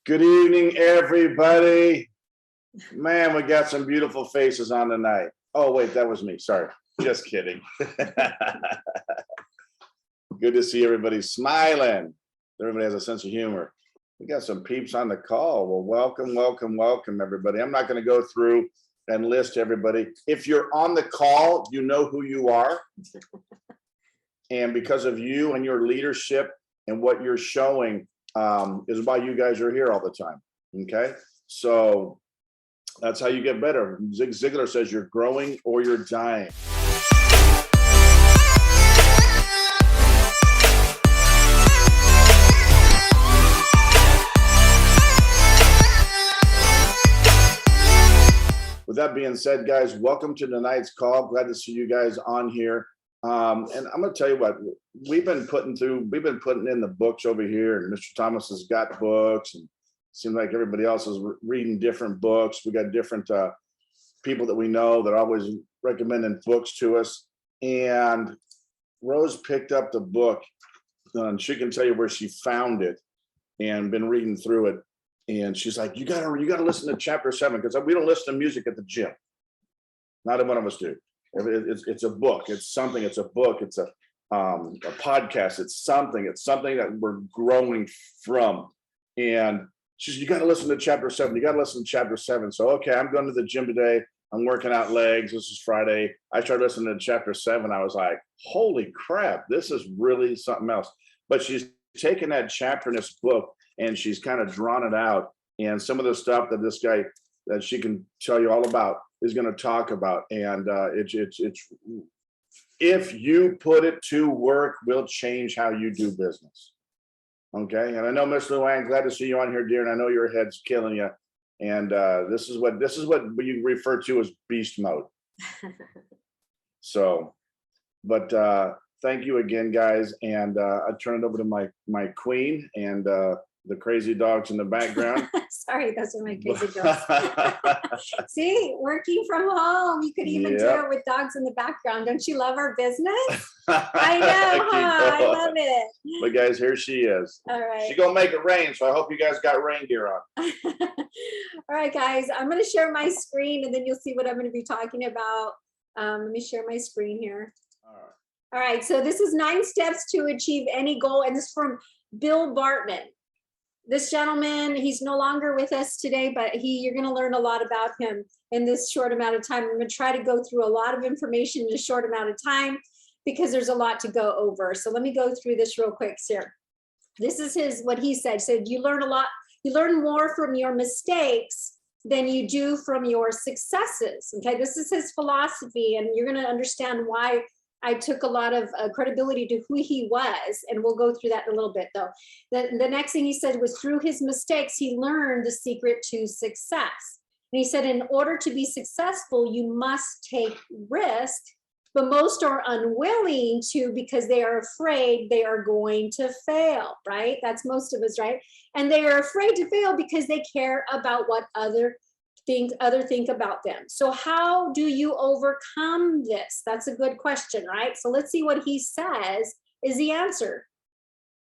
Good evening, everybody. Man, we got some beautiful faces on tonight. Oh, wait, that was me. Sorry. Just kidding. Good to see everybody smiling. Everybody has a sense of humor. We got some peeps on the call. Well, welcome, everybody. I'm not going to go through and list everybody. If you're on the call, you know who you are. And because of you and your leadership and what you're showing, is why you guys are here all the time. Okay, so that's how you get better. Zig Ziglar says you're growing or you're dying. With that being said, guys, welcome to tonight's call. Glad to see you guys on here. And I'm going to tell you what, we've been putting in the books over here, and Mr. Thomas has got books, and it seems like everybody else is reading different books. We got different people that we know that are always recommending books to us. And Rose picked up the book, and she can tell you where she found it and been reading through it. And she's like, you gotta listen to chapter 7, because we don't listen to music at the gym. Neither one of us do. It's a book. It's something. It's a book. It's a podcast. It's something that we're growing from. And she's, you got to listen to chapter 7. You got to listen to chapter 7. So, okay, I'm going to the gym today. I'm working out legs. This is Friday. I started listening to chapter 7. I was like, holy crap, this is really something else. But she's taken that chapter in this book and she's kind of drawn it out. And some of the stuff that this guy, that she can tell you all about, is going to talk about. And it's if you put it to work, will change how you do business. Okay. And I know, Miss Luann, glad to see you on here, dear. And I know your head's killing you. And this is what you refer to as beast mode. So, but thank you again, guys. And I turn it over to my queen and the crazy dogs in the background. Sorry, those are my crazy dogs. See, working from home, you could even do it with dogs in the background. Don't you love our business? I know, huh? I love it. But guys, here she is. All right. She's gonna make it rain, so I hope you guys got rain gear on. All right, guys, I'm gonna share my screen and then you'll see what I'm gonna be talking about. Let me share my screen here. All right, so this is 9 steps to achieve any goal, and this is from Bill Bartman. This gentleman, he's no longer with us today, but you're going to learn a lot about him in this short amount of time. I'm going to try to go through a lot of information in a short amount of time because there's a lot to go over. So let me go through this real quick here. This is what he said. He said, you learn a lot, you learn more from your mistakes than you do from your successes. Okay, this is his philosophy, and you're going to understand why I took a lot of credibility to who he was, and we'll go through that in a little bit though. The next thing he said was, through his mistakes, he learned the secret to success. And he said, in order to be successful, you must take risk, but most are unwilling to because they are afraid they are going to fail, right? That's most of us, right? And they are afraid to fail because they care about what others think about them. So how do you overcome this? That's a good question, right? So let's see what he says is the answer.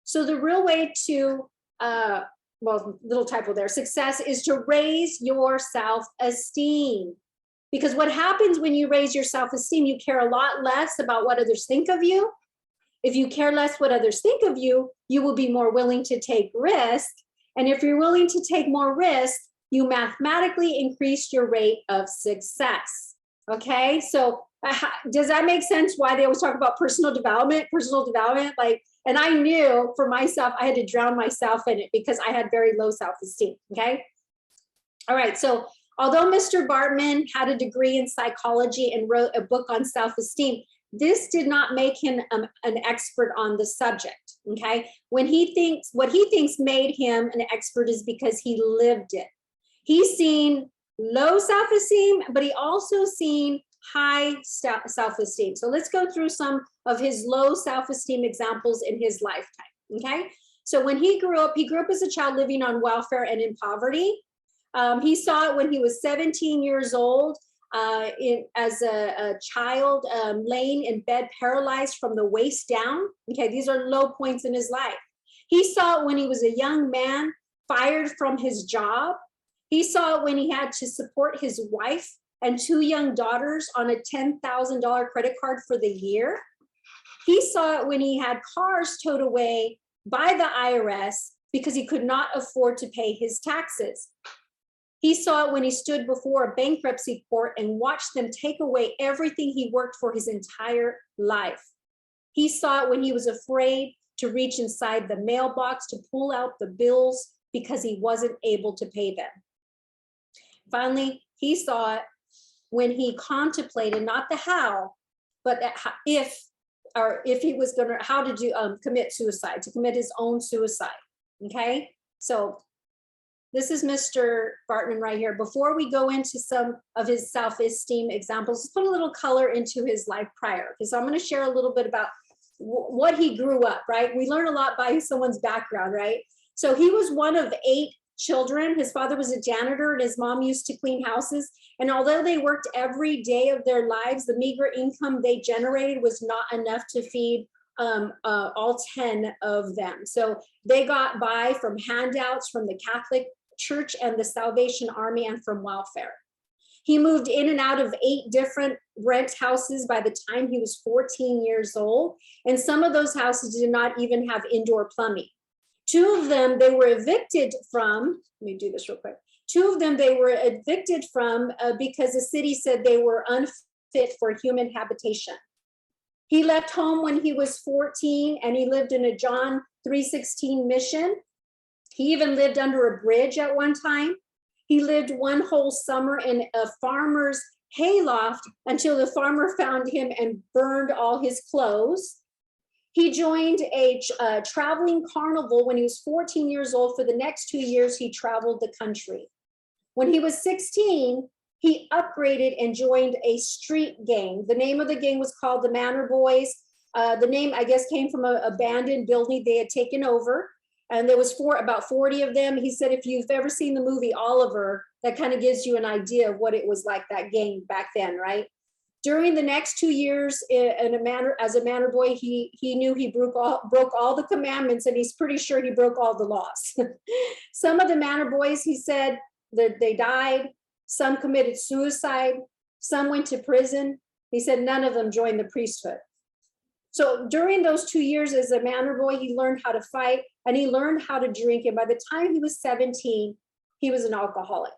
So the real way to, well, little typo there, success is to raise your self-esteem. Because what happens when you raise your self-esteem, you care a lot less about what others think of you. If you care less what others think of you, you will be more willing to take risk. And if you're willing to take more risk, you mathematically increase your rate of success. Okay, so does that make sense why they always talk about personal development? Like, and I knew for myself, I had to drown myself in it because I had very low self-esteem. Okay, all right, so although Mr. Bartman had a degree in psychology and wrote a book on self-esteem, this did not make him an expert on the subject. Okay, what he thinks made him an expert is because he lived it. He's seen low self-esteem, but he also seen high self-esteem. So let's go through some of his low self-esteem examples in his lifetime, okay? So when he grew up as a child living on welfare and in poverty. He saw it when he was 17 years old. As a child, laying in bed paralyzed from the waist down. Okay, these are low points in his life. He saw it when he was a young man fired from his job. He saw it when he had to support his wife and 2 young daughters on a $10,000 credit card for the year. He saw it when he had cars towed away by the IRS because he could not afford to pay his taxes. He saw it when he stood before a bankruptcy court and watched them take away everything he worked for his entire life. He saw it when he was afraid to reach inside the mailbox to pull out the bills because he wasn't able to pay them. Finally, he saw it when he contemplated not the how, but if he was gonna, how to do commit suicide, to commit his own suicide. Okay, so this is Mr. Bartman right here. Before we go into some of his self-esteem examples, let's put a little color into his life prior, because I'm going to share a little bit about what he grew up, right? We learn a lot by someone's background, right? So he was one of 8 children. His father was a janitor and his mom used to clean houses. And although they worked every day of their lives, the meager income they generated was not enough to feed all 10 of them. So they got by from handouts from the Catholic Church and the Salvation Army and from welfare. He moved in and out of 8 different rent houses by the time he was 14 years old. And some of those houses did not even have indoor plumbing. 2 of them they were evicted from, let me do this real quick. 2 of them they were evicted from because the city said they were unfit for human habitation. He left home when he was 14 and he lived in a John 3:16 mission. He even lived under a bridge at one time. He lived one whole summer in a farmer's hayloft until the farmer found him and burned all his clothes. He joined a traveling carnival when he was 14 years old. For the next 2 years, he traveled the country. When he was 16, he upgraded and joined a street gang. The name of the gang was called the Manor Boys. The name, I guess, came from an abandoned building they had taken over. And there was about 40 of them. He said, if you've ever seen the movie Oliver, that kind of gives you an idea of what it was like, that gang back then, right? During the next 2 years as a Manor Boy, he knew he broke all the commandments, and he's pretty sure he broke all the laws. Some of the Manor Boys, he said, that they died. Some committed suicide. Some went to prison. He said none of them joined the priesthood. So during those 2 years as a Manor Boy, he learned how to fight and he learned how to drink. And by the time he was 17, he was an alcoholic.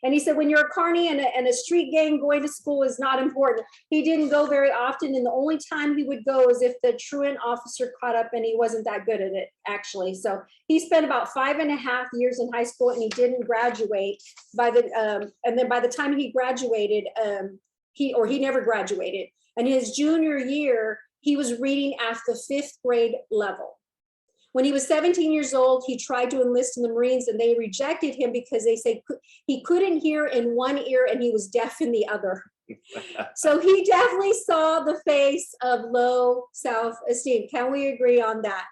And he said, when you're a carny and a street gang, going to school is not important. He didn't go very often. And the only time he would go is if the truant officer caught up, and he wasn't that good at it, actually. So he spent about 5.5 years in high school and he didn't graduate. And then by the time he graduated, he never graduated. And his junior year, he was reading at the 5th grade level. When he was 17 years old, he tried to enlist in the Marines and they rejected him because they said he couldn't hear in one ear and he was deaf in the other. So he definitely saw the face of low self-esteem. Can we agree on that?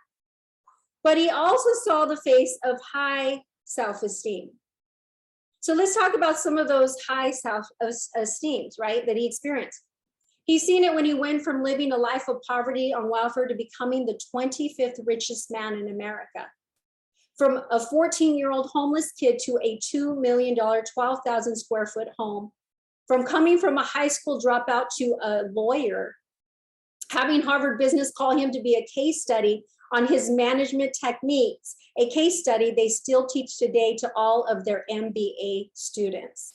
But he also saw the face of high self-esteem. So let's talk about some of those high self-esteems, right, that he experienced. He's seen it when he went from living a life of poverty on welfare to becoming the 25th richest man in America. From a 14-year-old homeless kid to a $2 million, 12,000 square foot home. From coming from a high school dropout to a lawyer, having Harvard Business call him to be a case study on his management techniques, a case study they still teach today to all of their MBA students.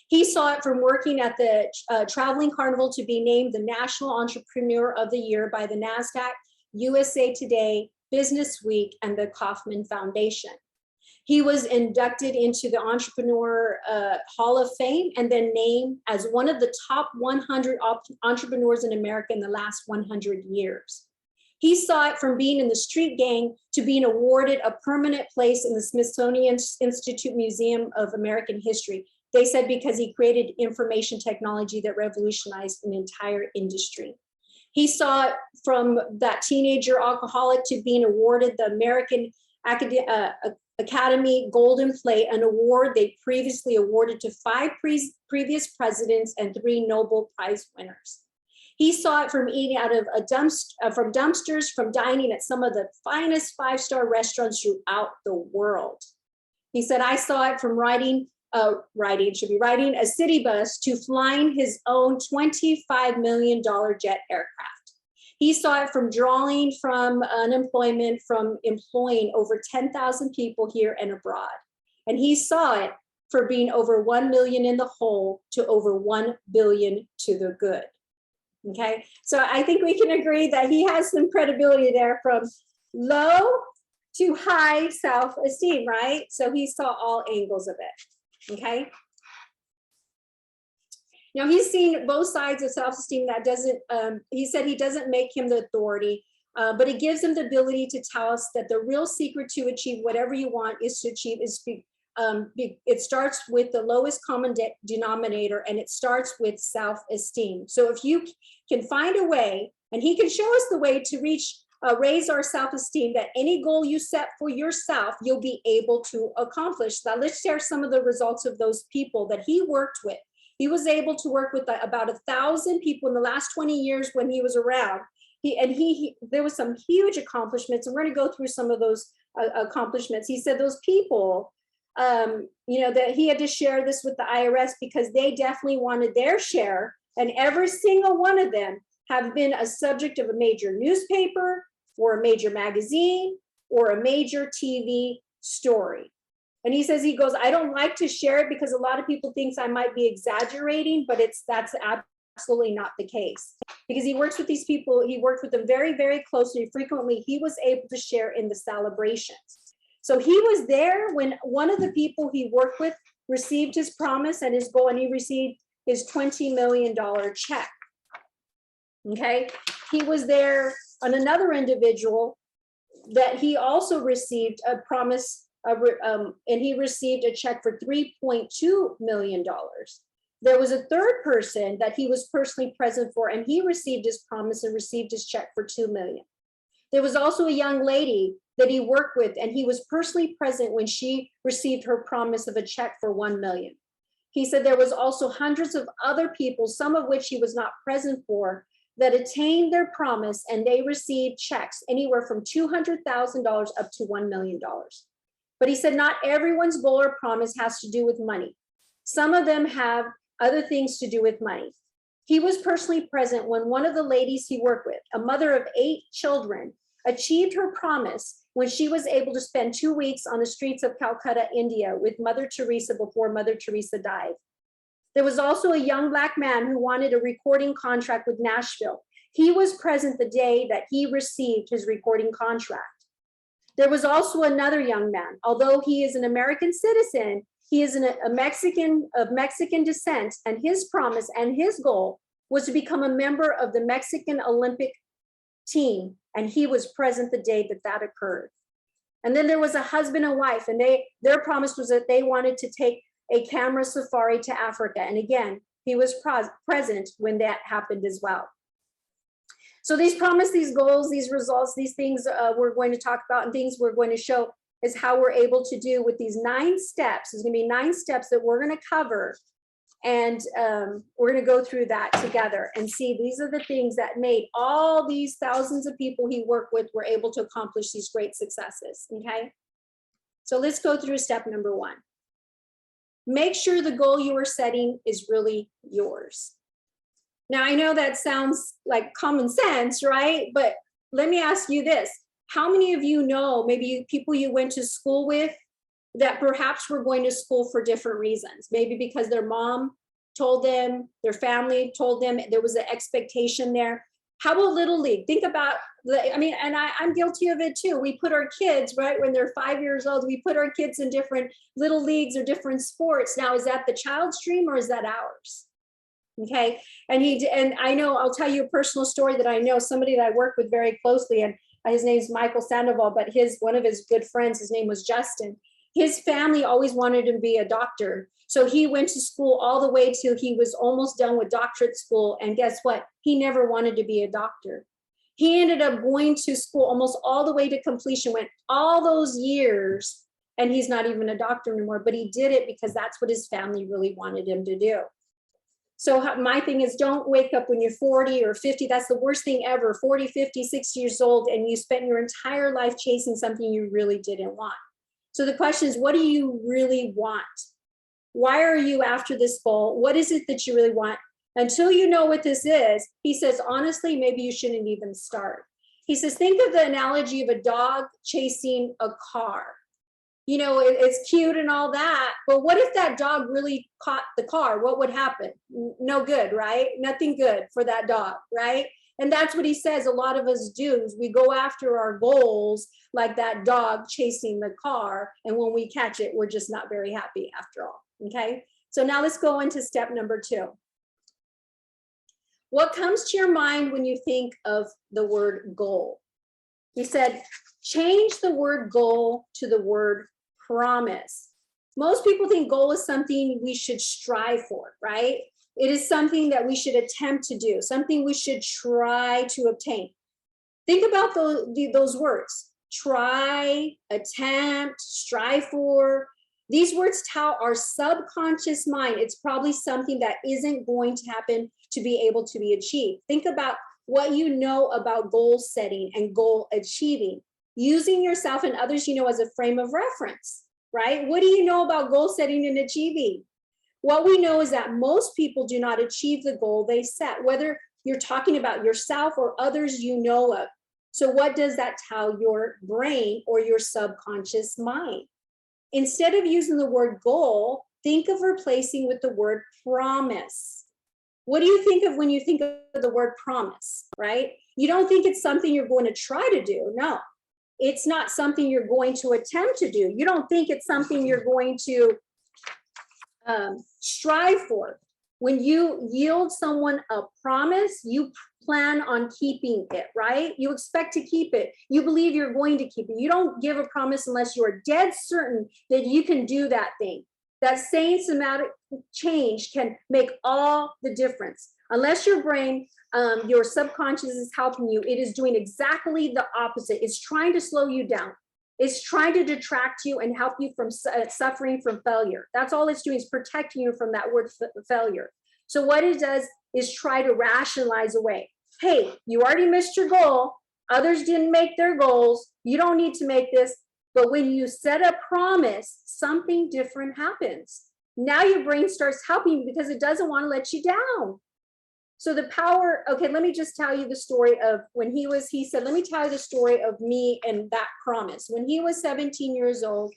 He saw it from working at the Traveling Carnival to be named the National Entrepreneur of the Year by the NASDAQ, USA Today, Business Week, and the Kauffman Foundation. He was inducted into the Entrepreneur Hall of Fame and then named as one of the top 100 entrepreneurs in America in the last 100 years. He saw it from being in the street gang to being awarded a permanent place in the Smithsonian Institute Museum of American History. They said because he created information technology that revolutionized an entire industry. He saw it from that teenager alcoholic to being awarded the American Academy Golden Plate, an award they previously awarded to 5 previous presidents and 3 Nobel Prize winners. He saw it from eating out of from dumpsters, from dining at some of the finest five-star restaurants throughout the world. He said, I saw it from riding a city bus to flying his own $25 million jet aircraft. He saw it from drawing from unemployment, from employing over 10,000 people here and abroad. And he saw it for being over 1 million in the hole to over 1 billion to the good. Okay, so I think we can agree that he has some credibility there, from low to high self-esteem, right? So he saw all angles of it. Okay. Now he's seen both sides of self-esteem. That doesn't, he said he doesn't make him the authority, but it gives him the ability to tell us that the real secret to achieve whatever you want is to achieve is it starts with the lowest common denominator, and it starts with self-esteem. So if you can find a way, and he can show us the way to raise our self-esteem, that any goal you set for yourself, you'll be able to accomplish. Now let's share some of the results of those people that he worked with. He was able to work with about 1,000 people in the last 20 years when he was around. There was some huge accomplishments, and we're going to go through some of those accomplishments. He said those people, that he had to share this with the IRS because they definitely wanted their share, and every single one of them have been a subject of a major newspaper or a major magazine or a major TV story. And he says, he goes, I don't like to share it because a lot of people think I might be exaggerating, but that's absolutely not the case. Because he works with these people, he worked with them very, very closely. Frequently, he was able to share in the celebrations. So he was there when one of the people he worked with received his promise and his goal, and he received his $20 million check. Okay, he was there on another individual that he also received a promise, and he received a check for $3.2 million. There was a third person that he was personally present for, and he received his promise and received his check for $2 million. There was also a young lady that he worked with, and he was personally present when she received her promise of a check for $1 million. He said there was also hundreds of other people, some of which he was not present for, that attained their promise, and they received checks anywhere from $200,000 up to $1 million. But he said not everyone's goal or promise has to do with money. Some of them have other things to do with money. He was personally present when one of the ladies he worked with, a mother of 8 children, achieved her promise when she was able to spend 2 weeks on the streets of Calcutta, India with Mother Teresa before Mother Teresa died. There was also a young Black man who wanted a recording contract with Nashville. He was present the day that he received his recording contract. There was also another young man. Although he is an American citizen, he is a Mexican of Mexican descent, and his promise and his goal was to become a member of the Mexican Olympic team, and he was present the day that that occurred. And then there was a husband and wife, and their promise was that they wanted to take a camera safari to Africa, and again, he was present when that happened as well. So these promise, these goals, these results, these things we're going to talk about, and things we're going to show is how we're able to do with these 9 steps. There's going to be 9 steps that we're going to cover, and we're going to go through that together and see these are the things that made all these thousands of people he worked with were able to accomplish these great successes. Okay, so let's go through step number 1. Make sure the goal you are setting is really yours. Now, I know that sounds like common sense, right? But let me ask you this. How many of you know, maybe people you went to school with, that perhaps were going to school for different reasons? Maybe because their mom told them, their family told them, there was an expectation there. How about Little League? Think about, I'm guilty of it too. We put our kids, right, when they're 5 years old, we put our kids in different little leagues or different sports. Now, is that the child's dream or is that ours? Okay, and I know, I'll tell you a personal story that I know, somebody that I work with very closely, and his name's Michael Sandoval, but one of his good friends, his name was Justin. His family always wanted him to be a doctor. So he went to school all the way till he was almost done with doctorate school. And guess what? He never wanted to be a doctor. He ended up going to school almost all the way to completion, went all those years, and he's not even a doctor anymore, but he did it because that's what his family really wanted him to do. So my thing is, don't wake up when you're 40 or 50. That's the worst thing ever. 40, 50, 60 years old, and you spent your entire life chasing something you really didn't want. So the question is, what do you really want? Why are you after this goal? What is it that you really want? Until you know what this is, he says, honestly, maybe you shouldn't even start. He says, think of the analogy of a dog chasing a car. You know, it's cute and all that, but what if that dog really caught the car? What would happen? No good, right? Nothing good for that dog, right? And that's what he says a lot of us do, is we go after our goals like that dog chasing the car, and when we catch it, we're just not very happy after all, okay? So now let's go into step number 2. What comes to your mind when you think of the word goal? He said, change the word goal to the word promise. Most people think goal is something we should strive for, right? It is something that we should attempt to do, something we should try to obtain. Think about those words: try, attempt, strive for. These words tell our subconscious mind it's probably something that isn't going to happen to be able to be achieved. Think about what you know about goal setting and goal achieving, using yourself and others you know as a frame of reference, right? What do you know about goal setting and achieving? What we know is that most people do not achieve the goal they set, whether you're talking about yourself or others you know of. So what does that tell your brain or your subconscious mind? Instead of using the word goal, think of replacing with the word promise. What do you think of when you think of the word promise, right? You don't think it's something you're going to try to do. No, it's not something you're going to attempt to do. You don't think it's something you're going to strive for. When you yield someone a promise, you plan on keeping it, right? You expect to keep it. You believe you're going to keep it. You don't give a promise unless you are dead certain that you can do that thing. That same somatic change can make all the difference. Unless your brain, your subconscious is helping you, it is doing exactly the opposite. It's trying to slow you down. It's trying to detract you and help you from suffering from failure. That's all it's doing, is protecting you from that word failure. So what it does is try to rationalize away. Hey, you already missed your goal. Others didn't make their goals. You don't need to make this. But when you set a promise, something different happens. Now your brain starts helping you because it doesn't want to let you down. So the power, okay, let me just tell you the story of when he said, let me tell you the story of me and that promise. When he was 17 years old,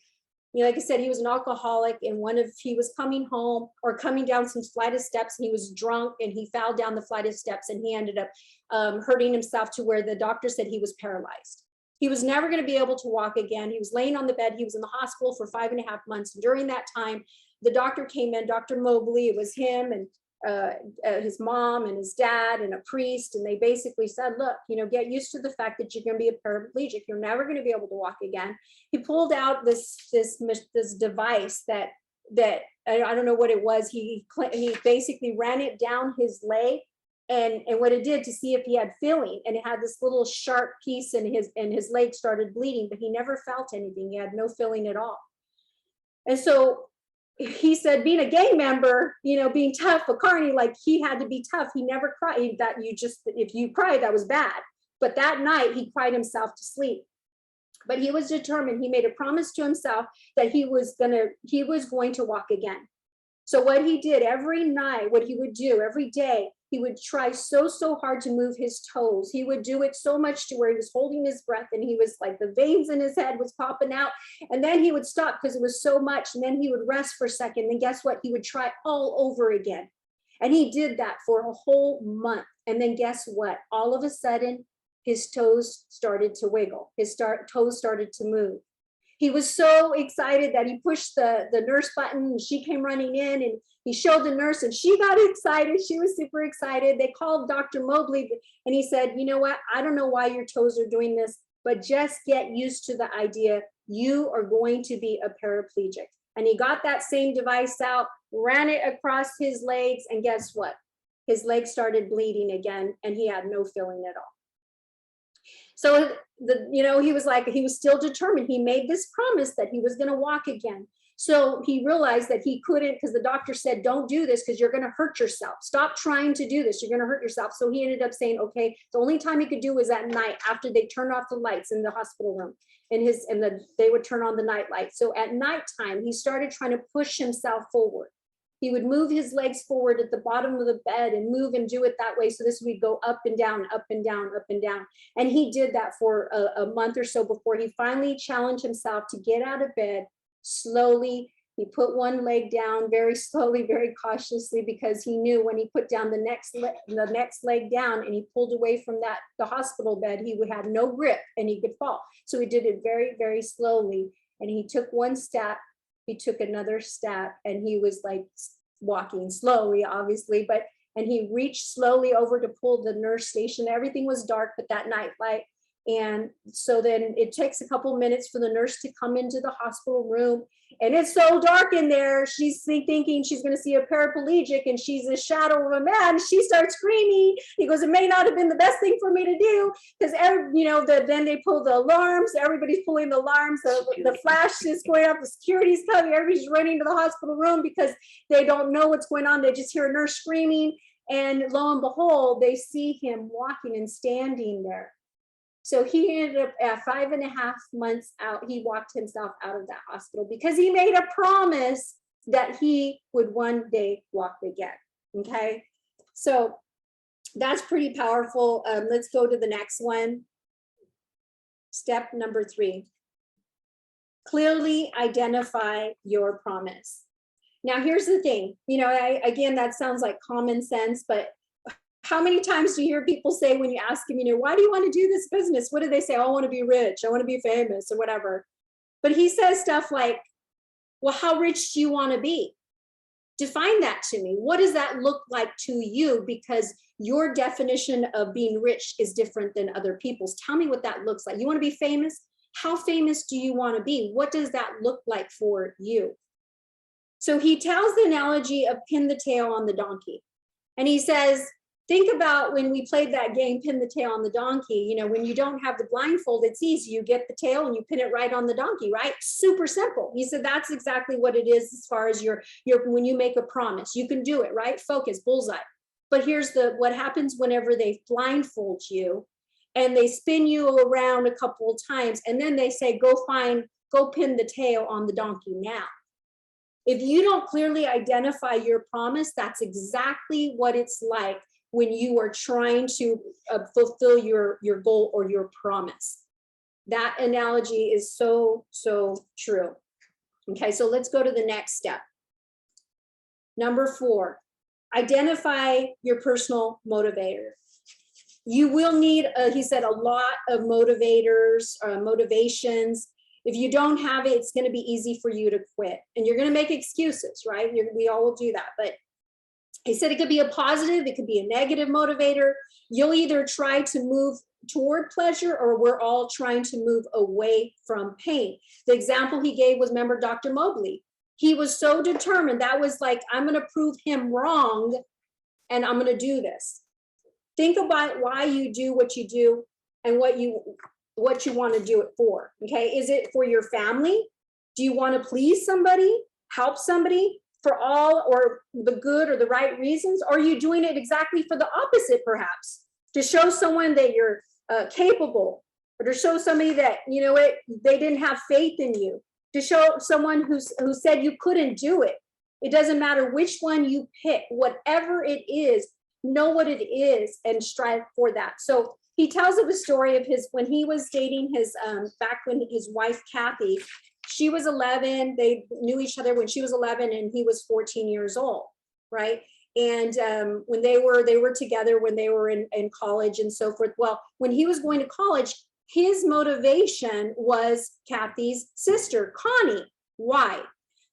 you know, like I said, he was an alcoholic, and he was coming home or coming down some flight of steps, and he was drunk and he fell down the flight of steps, and he ended up hurting himself to where the doctor said he was paralyzed. He was never going to be able to walk again. He was laying on the bed. He was in the hospital for 5.5 months. And during that time, the doctor came in, Dr. Mobley. It was him and his mom and his dad and a priest, and they basically said, look, you know, get used to the fact that you're going to be a paraplegic. You're never going to be able to walk again. He pulled out this device that I don't know what it was. He basically ran it down his leg, and what it did to see if he had feeling, and it had this little sharp piece, and his leg started bleeding, but he never felt anything. He had no feeling at all. And so he said, being a gang member, you know, being tough, a carny, like he had to be tough. He never cried. If you cried, that was bad. But that night he cried himself to sleep. But he was determined. He made a promise to himself that he was going to walk again. So what he did every night, what he would do every day, he would try so hard to move his toes. He would do it so much to where he was holding his breath, and he was like, the veins in his head was popping out. And then he would stop because it was so much. And then he would rest for a second. And guess what? He would try all over again. And he did that for a whole month. And then guess what? All of a sudden, his toes started to wiggle. His toes started to move. He was so excited that he pushed the nurse button, and she came running in, and he showed the nurse, and she got excited. She was super excited. They called Dr. Mobley, and he said, you know what? I don't know why your toes are doing this, but just get used to the idea you are going to be a paraplegic. And he got that same device out, ran it across his legs, and guess what? His legs started bleeding again, and he had no feeling at all. So he was like, he was still determined. He made this promise that he was going to walk again. So he realized that he couldn't, because the doctor said, don't do this because you're going to hurt yourself. Stop trying to do this. You're going to hurt yourself. So he ended up saying, okay, the only time he could do was at night after they turned off the lights in the hospital room. They would turn on the night light. So at nighttime, he started trying to push himself forward. He would move his legs forward at the bottom of the bed and move and do it that way. So this would go up and down, up and down, up and down. And he did that for a month or so before he finally challenged himself to get out of bed slowly. He put one leg down very slowly, very cautiously, because he knew when he put down the next leg down and he pulled away from the hospital bed, he would have no grip and he could fall. So he did it very, very slowly. And he took one step, he took another step, and he was like walking slowly, obviously, and he reached slowly over to pull the nurse station. Everything was dark, but that night light. And so then it takes a couple minutes for the nurse to come into the hospital room, and it's so dark in there. She's thinking she's going to see a paraplegic, and she's a shadow of a man. She starts screaming. He goes, it may not have been the best thing for me to do, because then they pull the alarms. Everybody's pulling the alarms. The flash is going up. The security's coming. Everybody's running to the hospital room because they don't know what's going on. They just hear a nurse screaming, and lo and behold, they see him walking and standing there. So he ended up at 5.5 months out, he walked himself out of that hospital because he made a promise that he would one day walk again. Okay, so that's pretty powerful. Let's go to the next one. Step number 3. Clearly identify your promise. Now, here's the thing. Again, that sounds like common sense, but how many times do you hear people say when you ask them, why do you want to do this business? What do they say? Oh, I want to be rich. I want to be famous or whatever. But he says stuff like, well, how rich do you want to be? Define that to me. What does that look like to you? Because your definition of being rich is different than other people's. Tell me what that looks like. You want to be famous? How famous do you want to be? What does that look like for you? So he tells the analogy of pin the tail on the donkey. And he says, think about when we played that game, pin the tail on the donkey. When you don't have the blindfold, it's easy. You get the tail and you pin it right on the donkey, right? Super simple. He said that's exactly what it is as far as your when you make a promise. You can do it, right? Focus, bullseye. But here's what happens whenever they blindfold you and they spin you around a couple of times, and then they say, go pin the tail on the donkey now. If you don't clearly identify your promise, that's exactly what it's like when you are trying to fulfill your goal or your promise. That analogy is so, so true. Okay, so let's go to the next step. Number 4, identify your personal motivator. You will need, he said, a lot of motivators, motivations. If you don't have it, it's going to be easy for you to quit. And you're going to make excuses, right? We all will do that. But he said it could be a positive, it could be a negative motivator. You'll either try to move toward pleasure, or we're all trying to move away from pain. The example he gave was, remember Dr. Mobley? He was so determined. That was like, I'm going to prove him wrong and I'm going to do this. Think about why you do what you do and what you want to do it for. Okay, is it for your family? Do you want to please somebody, help somebody? For all or the good or the right reasons? Or are you doing it exactly for the opposite, perhaps? To show someone that you're capable, or to show somebody that, they didn't have faith in you, to show someone who said you couldn't do it. It doesn't matter which one you pick, whatever it is, know what it is and strive for that. So he tells of a story of when he was dating back when his wife, Kathy, she was 11. They knew each other when she was 11 and he was 14 years old, right? And when they were together when they were in college and so forth. Well, when he was going to college, his motivation was Kathy's sister, Connie. Why?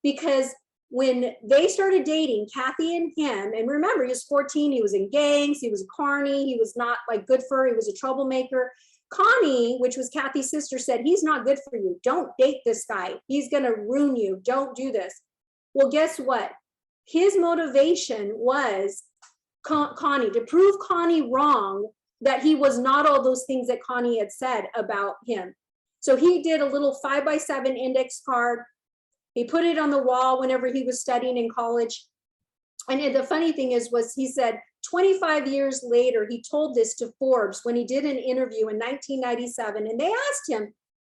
Because when they started dating, Kathy and him, and remember, he was 14, he was in gangs, he was a carny, he was not like good for her, he was a troublemaker. Connie, which was Kathy's sister, said, he's not good for you. Don't date this guy. He's going to ruin you. Don't do this. Well, guess what? His motivation was Connie, to prove Connie wrong that he was not all those things that Connie had said about him. So he did a little 5x7 index card. He put it on the wall whenever he was studying in college. And the funny thing was he said 25 years later, he told this to Forbes when he did an interview in 1997. And they asked him,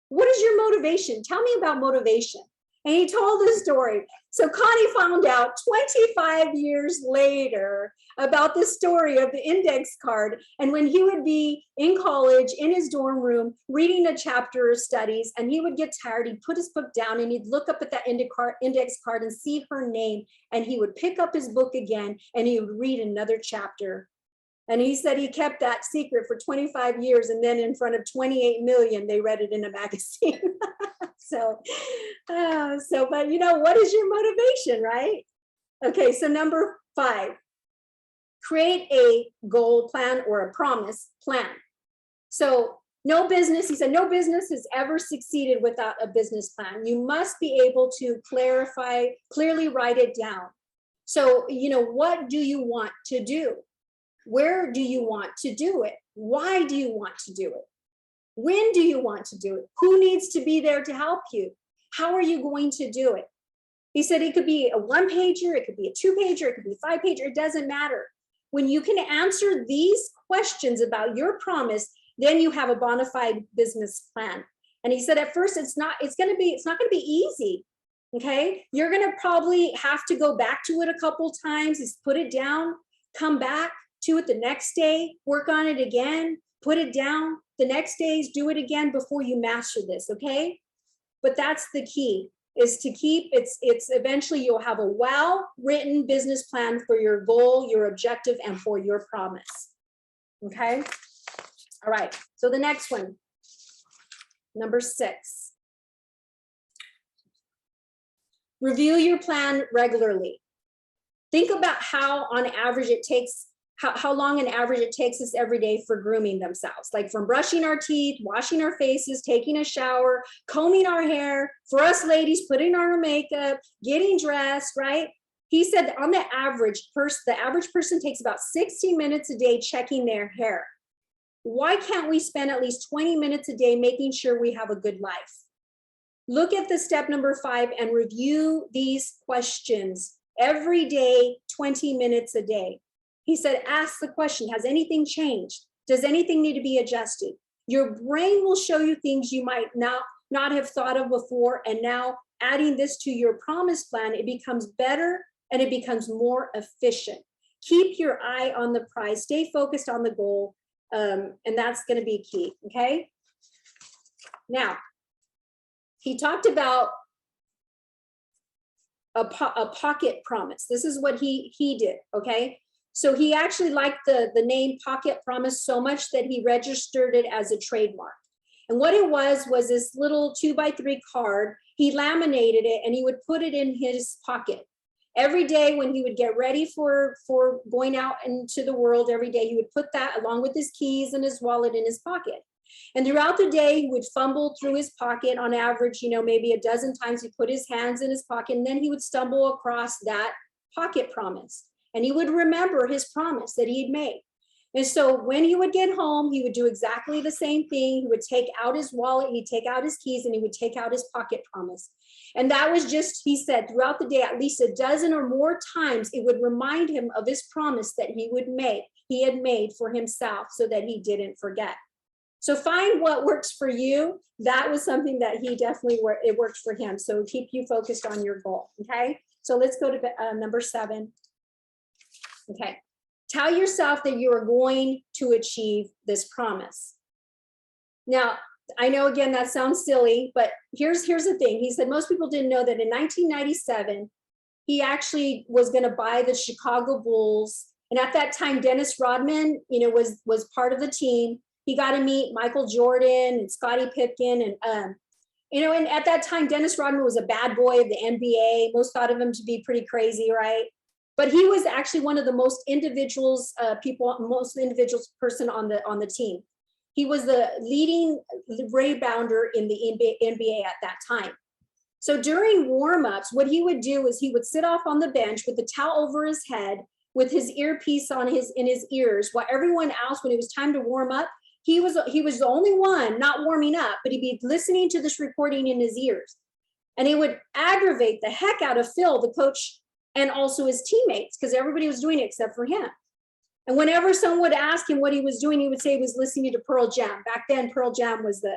what is your motivation? Tell me about motivation. And he told the story. So Connie found out 25 years later about the story of the index card. And when he would be in college, in his dorm room, reading a chapter of studies, and he would get tired, he'd put his book down and he'd look up at that index card and see her name. And he would pick up his book again and he would read another chapter. And he said he kept that secret for 25 years. And then in front of 28 million, they read it in a magazine. But you know, what is your motivation, right? Okay, so number 5, create a goal plan or a promise plan. So no business, he said, no business has ever succeeded without a business plan. You must be able to clearly write it down. So, you know, what do you want to do? Where do you want to do it? Why do you want to do it? When do you want to do it? Who needs to be there to help you? How are you going to do it? He said it could be a 1-pager, it could be a 2-pager, it could be a 5-pager, it doesn't matter. When you can answer these questions about your promise, then you have a bona fide business plan. And he said at first it's not going to be easy. Okay? You're going to probably have to go back to it a couple times, just put it down, come back to it the next day, work on it again, put it down the next days, do it again before you master this, okay? But that's the key, is to keep, it's eventually you'll have a well-written business plan for your goal, your objective, and for your promise, okay? All right, so the next one, number 6. Review your plan regularly. Think about how on average it takes how long an average it takes us every day for grooming themselves, like from brushing our teeth, washing our faces, taking a shower, combing our hair, for us ladies, putting on our makeup, getting dressed, right? He said on the average person takes about 60 minutes a day checking their hair. Why can't we spend at least 20 minutes a day making sure we have a good life? Look at the step number 5 and review these questions every day, 20 minutes a day. He said, ask the question, has anything changed? Does anything need to be adjusted? Your brain will show you things you might not have thought of before. And now adding this to your promise plan, it becomes better and it becomes more efficient. Keep your eye on the prize, stay focused on the goal. And that's going to be key. Okay. Now, he talked about a pocket promise. This is what he did. Okay. So he actually liked the name Pocket Promise so much that he registered it as a trademark. And what it was this little 2x3 card. He laminated it and he would put it in his pocket. Every day when he would get ready for going out into the world, every day he would put that along with his keys and his wallet in his pocket. And throughout the day, he would fumble through his pocket on average, you know, maybe a dozen times. He put his hands in his pocket and then he would stumble across that pocket promise. And he would remember his promise that he had made. And so when he would get home, he would do exactly the same thing. He would take out his wallet, he'd take out his keys, and he would take out his pocket promise. And that was just, he said, throughout the day, at least a dozen or more times, it would remind him of his promise that he had made for himself so that he didn't forget. So find what works for you. That was something that he definitely it worked for him. So keep you focused on your goal. Okay. So let's go to number 7. Okay. Tell yourself that you are going to achieve this promise. Now, I know again that sounds silly, but here's the thing. He said most people didn't know that in 1997, he actually was going to buy the Chicago Bulls. And at that time, Dennis Rodman, you know, was part of the team. He got to meet Michael Jordan and Scottie Pippen. And, you know, and at that time, Dennis Rodman was a bad boy of the NBA. Most thought of him to be pretty crazy, right? But he was actually one of the most person on the team. He was the leading rebounder in the NBA at that time. So during warmups, what he would do is he would sit off on the bench with the towel over his head with his earpiece on in his ears, while everyone else, when it was time to warm up, he was the only one not warming up, but he'd be listening to this recording in his ears. And it would aggravate the heck out of Phil, the coach, and also his teammates, because everybody was doing it except for him. And whenever someone would ask him what he was doing, he would say he was listening to Pearl Jam. Back then, Pearl Jam was the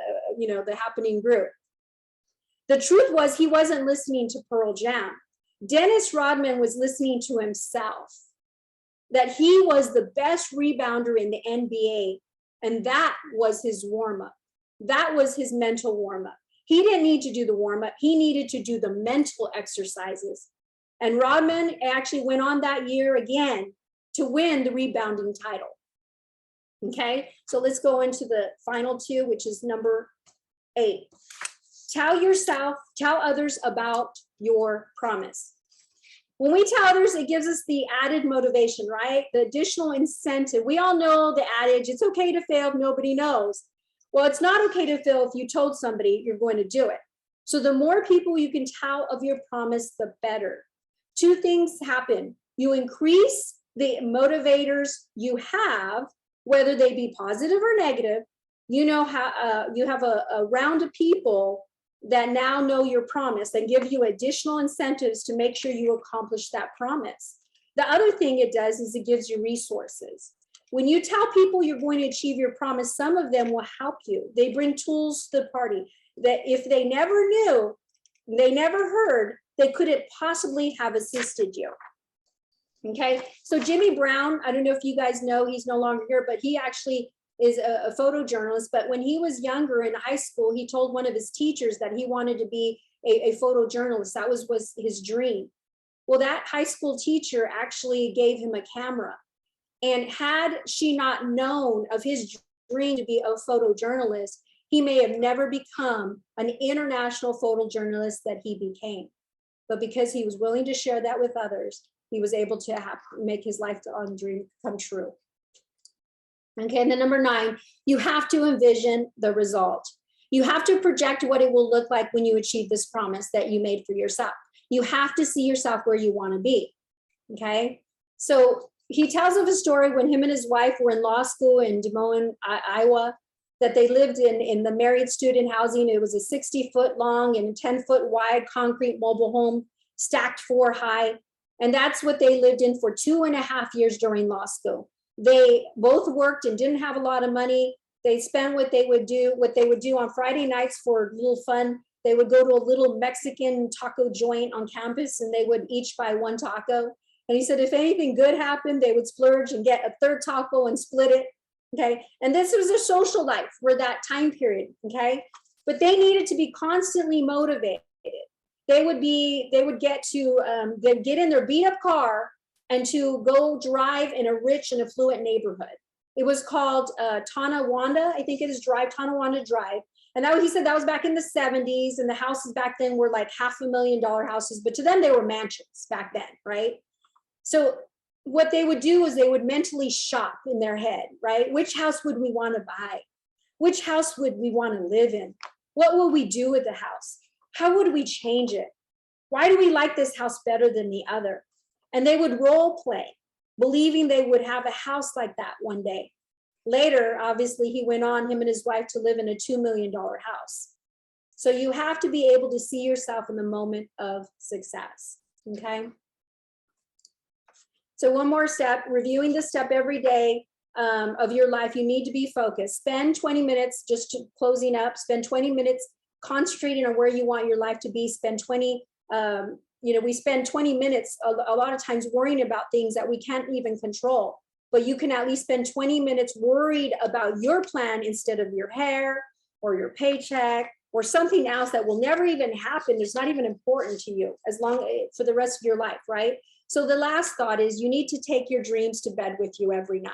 happening group. The truth was he wasn't listening to Pearl Jam. Dennis Rodman was listening to himself, that he was the best rebounder in the NBA. And that was his warm-up. That was his mental warm-up. He didn't need to do the warm-up. He needed to do the mental exercises. And Rodman actually went on that year again to win the rebounding title. Okay, so let's go into the final two, which is number 8. Tell others about your promise. When we tell others, it gives us the added motivation, right? The additional incentive. We all know the adage, it's okay to fail if nobody knows. Well, it's not okay to fail if you told somebody you're going to do it. So the more people you can tell of your promise, the better. 2 things happen. You increase the motivators you have, whether they be positive or negative. You know how you have a round of people that now know your promise and give you additional incentives to make sure you accomplish that promise. The other thing it does is it gives you resources. When you tell people you're going to achieve your promise, some of them will help you. They bring tools to the party that if they never knew, they never heard, they couldn't possibly have assisted you. Okay, so Jimmy Brown, I don't know if you guys know, he's no longer here, but he actually is a photojournalist. But when he was younger in high school, he told one of his teachers that he wanted to be a photojournalist. That was his dream. Well, that high school teacher actually gave him a camera. And had she not known of his dream to be a photojournalist, he may have never become an international photojournalist that he became. But because he was willing to share that with others, he was able to make his lifelong dream come true. Okay, and then number 9, you have to envision the result. You have to project what it will look like when you achieve this promise that you made for yourself. You have to see yourself where you want to be. Okay, so he tells of a story when him and his wife were in law school in Des Moines, Iowa, that they lived in the married student housing. It was a 60-foot long and 10-foot wide concrete mobile home, stacked 4 high. And that's what they lived in for 2.5 years during law school. They both worked and didn't have a lot of money. They spent what they would do on Friday nights for a little fun. They would go to a little Mexican taco joint on campus and they would each buy 1 taco. And he said, if anything good happened, they would splurge and get a 3rd taco and split it. Okay. And this was their social life for that time period. Okay. But they needed to be constantly motivated. They would get in their beat up car and to go drive in a rich and affluent neighborhood. It was called Tonawanda, I think it is Tonawanda Drive. And he said that was back in the 70s, and the houses back then were like $500,000 houses, but to them they were mansions back then, right? So what they would do is they would mentally shop in their head, right? Which house would we want to buy? Which house would we want to live in? What will we do with the house? How would we change it? Why do we like this house better than the other? And they would role play, believing they would have a house like that one day. Later, obviously, he went on, him and his wife, to live in a $2 million house. So you have to be able to see yourself in the moment of success, okay? So one more step, reviewing this step every day of your life. You need to be focused. Spend 20 minutes closing up, spend 20 minutes concentrating on where you want your life to be. Spend 20, we spend 20 minutes a lot of times worrying about things that we can't even control, but you can at least spend 20 minutes worried about your plan instead of your hair or your paycheck or something else that will never even happen. It's not even important to you for the rest of your life, right? So the last thought is you need to take your dreams to bed with you every night.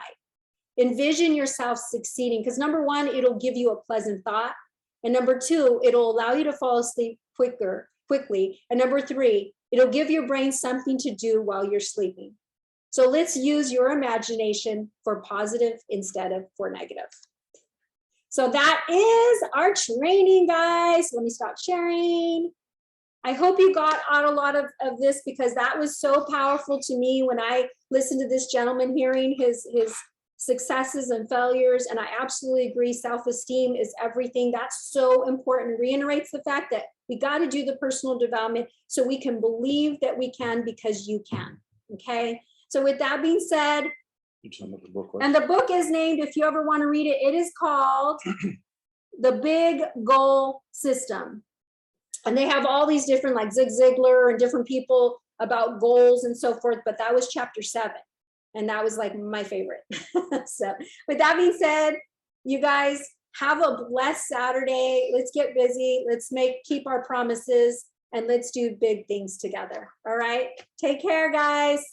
Envision yourself succeeding, because number 1, it'll give you a pleasant thought. And number 2, it'll allow you to fall asleep quickly. And number 3, it'll give your brain something to do while you're sleeping. So let's use your imagination for positive instead of for negative. So that is our training, guys. Let me stop sharing. I hope you got out a lot of this, because that was so powerful to me when I listened to this gentleman, hearing his successes and failures. And I absolutely agree. Self-esteem is everything. That's so important. Reiterates the fact that we got to do the personal development so we can believe that we can, because you can. Okay. So with that being said, and the book is named, if you ever want to read it, it is called The Big Goal System. And they have all these different, like Zig Ziglar and different people about goals and so forth. But that was chapter 7. And that was like my favorite. So with that being said, you guys have a blessed Saturday. Let's get busy. Let's keep our promises, and let's do big things together. All right. Take care, guys.